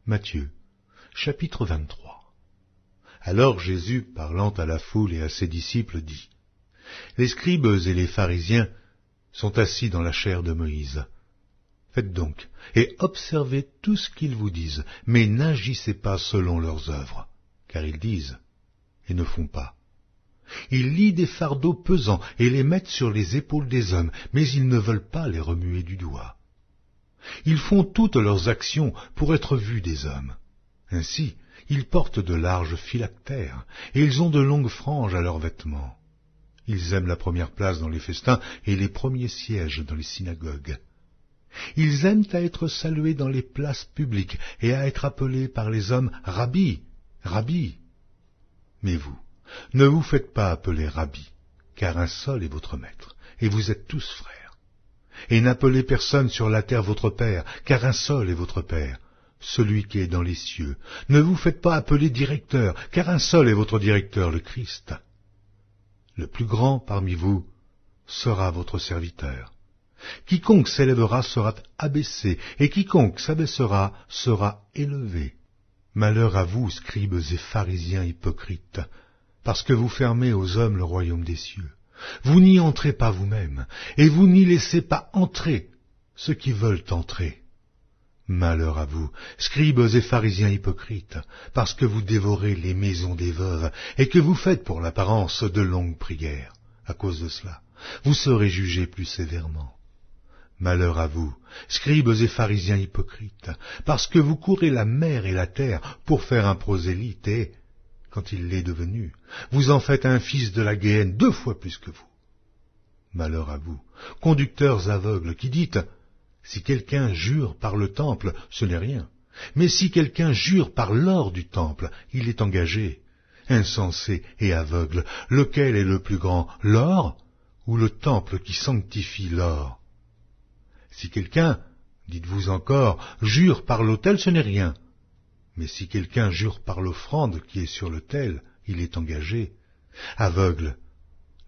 Matthieu, chapitre 23. Alors Jésus, parlant à la foule et à ses disciples, dit : Les scribes et les pharisiens sont assis dans la chaire de Moïse. Faites donc, et observez tout ce qu'ils vous disent, mais n'agissez pas selon leurs œuvres, car ils disent et ne font pas. Ils lient des fardeaux pesants et les mettent sur les épaules des hommes, mais ils ne veulent pas les remuer du doigt. Ils font toutes leurs actions pour être vus des hommes. Ainsi, ils portent de larges phylactères, et ils ont de longues franges à leurs vêtements. Ils aiment la première place dans les festins et les premiers sièges dans les synagogues. Ils aiment à être salués dans les places publiques et à être appelés par les hommes « Rabbi, Rabbi ». Mais vous, ne vous faites pas appeler Rabbi, car un seul est votre maître, et vous êtes tous frères. Et n'appelez personne sur la terre votre Père, car un seul est votre Père, celui qui est dans les cieux. Ne vous faites pas appeler directeur, car un seul est votre directeur, le Christ. Le plus grand parmi vous sera votre serviteur. Quiconque s'élèvera sera abaissé, et quiconque s'abaissera sera élevé. Malheur à vous, scribes et pharisiens hypocrites, parce que vous fermez aux hommes le royaume des cieux. Vous n'y entrez pas vous-même, et vous n'y laissez pas entrer ceux qui veulent entrer. Malheur à vous, scribes et pharisiens hypocrites, parce que vous dévorez les maisons des veuves, et que vous faites pour l'apparence de longues prières. À cause de cela, vous serez jugés plus sévèrement. Malheur à vous, scribes et pharisiens hypocrites, parce que vous courez la mer et la terre pour faire un prosélyte, et, quand il l'est devenu, vous en faites un fils de la Géhenne 2 fois plus que vous. Malheur à vous, conducteurs aveugles, qui dites : si quelqu'un jure par le temple, ce n'est rien, mais si quelqu'un jure par l'or du temple, il est engagé. Insensé et aveugle, lequel est le plus grand, l'or ou le temple qui sanctifie l'or ? Si quelqu'un, dites-vous encore, jure par l'autel, ce n'est rien. Mais si quelqu'un jure par l'offrande qui est sur l'autel, il est engagé. Aveugle,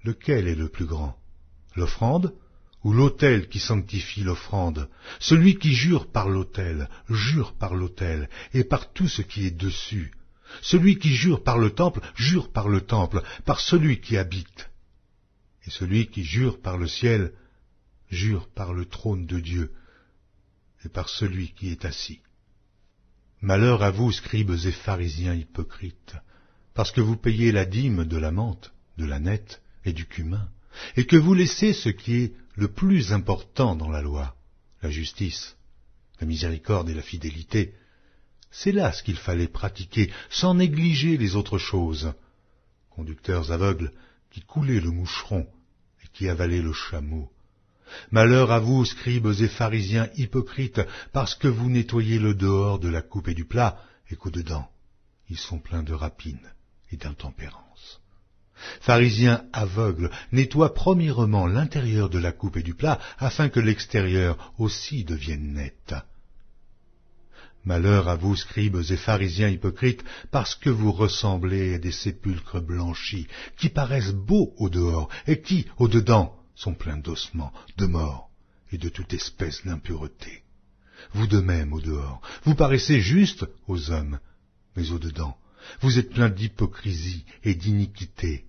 lequel est le plus grand, l'offrande ou l'autel qui sanctifie l'offrande ? Celui qui jure par l'autel, jure par l'autel et par tout ce qui est dessus. Celui qui jure par le temple, jure par le temple, par celui qui habite. Et celui qui jure par le ciel, jure par le trône de Dieu et par celui qui est assis. Malheur à vous, scribes et pharisiens hypocrites, parce que vous payez la dîme de la menthe, de la nette et du cumin, et que vous laissez ce qui est le plus important dans la loi, la justice, la miséricorde et la fidélité. C'est là ce qu'il fallait pratiquer, sans négliger les autres choses. Conducteurs aveugles qui coulaient le moucheron et qui avalaient le chameau. Malheur à vous, scribes et pharisiens hypocrites, parce que vous nettoyez le dehors de la coupe et du plat, et qu'au-dedans, ils sont pleins de rapine et d'intempérance. Pharisiens aveugles, nettoient premièrement l'intérieur de la coupe et du plat, afin que l'extérieur aussi devienne net. Malheur à vous, scribes et pharisiens hypocrites, parce que vous ressemblez à des sépulcres blanchis, qui paraissent beaux au dehors, et qui, au dedans, sont pleins d'ossements, de morts et de toute espèce d'impureté. Vous de même, au dehors, vous paraissez justes aux hommes, mais au dedans, vous êtes pleins d'hypocrisie et d'iniquité.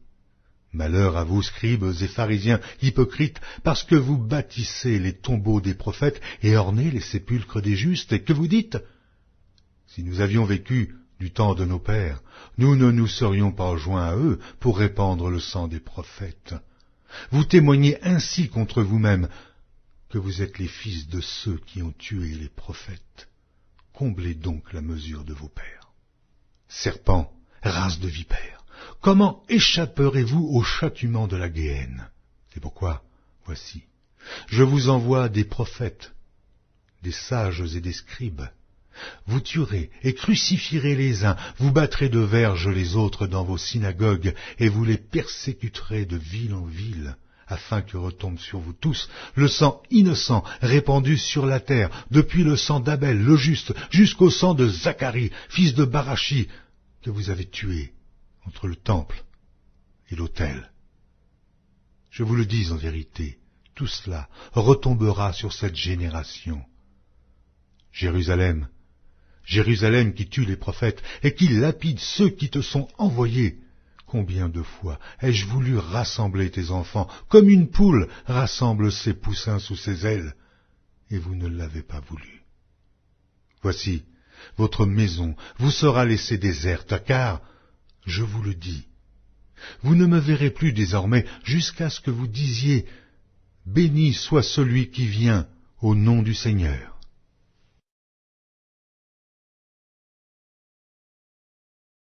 Malheur à vous, scribes et pharisiens hypocrites, parce que vous bâtissez les tombeaux des prophètes et ornez les sépulcres des justes, et que vous dites : si nous avions vécu du temps de nos pères, nous ne nous serions pas joints à eux pour répandre le sang des prophètes. Vous témoignez ainsi contre vous-même que vous êtes les fils de ceux qui ont tué les prophètes. Comblez donc la mesure de vos pères. Serpents, race de vipères, comment échapperez-vous au châtiment de la Géhenne ? C'est pourquoi, voici, je vous envoie des prophètes, des sages et des scribes. Vous tuerez et crucifierez les uns, vous battrez de verges les autres dans vos synagogues, et vous les persécuterez de ville en ville, afin que retombe sur vous tous le sang innocent répandu sur la terre, depuis le sang d'Abel le juste, jusqu'au sang de Zacharie, fils de Barachi, que vous avez tué entre le temple et l'autel. Je vous le dis en vérité, tout cela retombera sur cette génération. Jérusalem, Jérusalem qui tue les prophètes et qui lapide ceux qui te sont envoyés. Combien de fois ai-je voulu rassembler tes enfants, comme une poule rassemble ses poussins sous ses ailes, et vous ne l'avez pas voulu. Voici, votre maison vous sera laissée déserte, car, je vous le dis, vous ne me verrez plus désormais jusqu'à ce que vous disiez « Béni soit celui qui vient au nom du Seigneur ».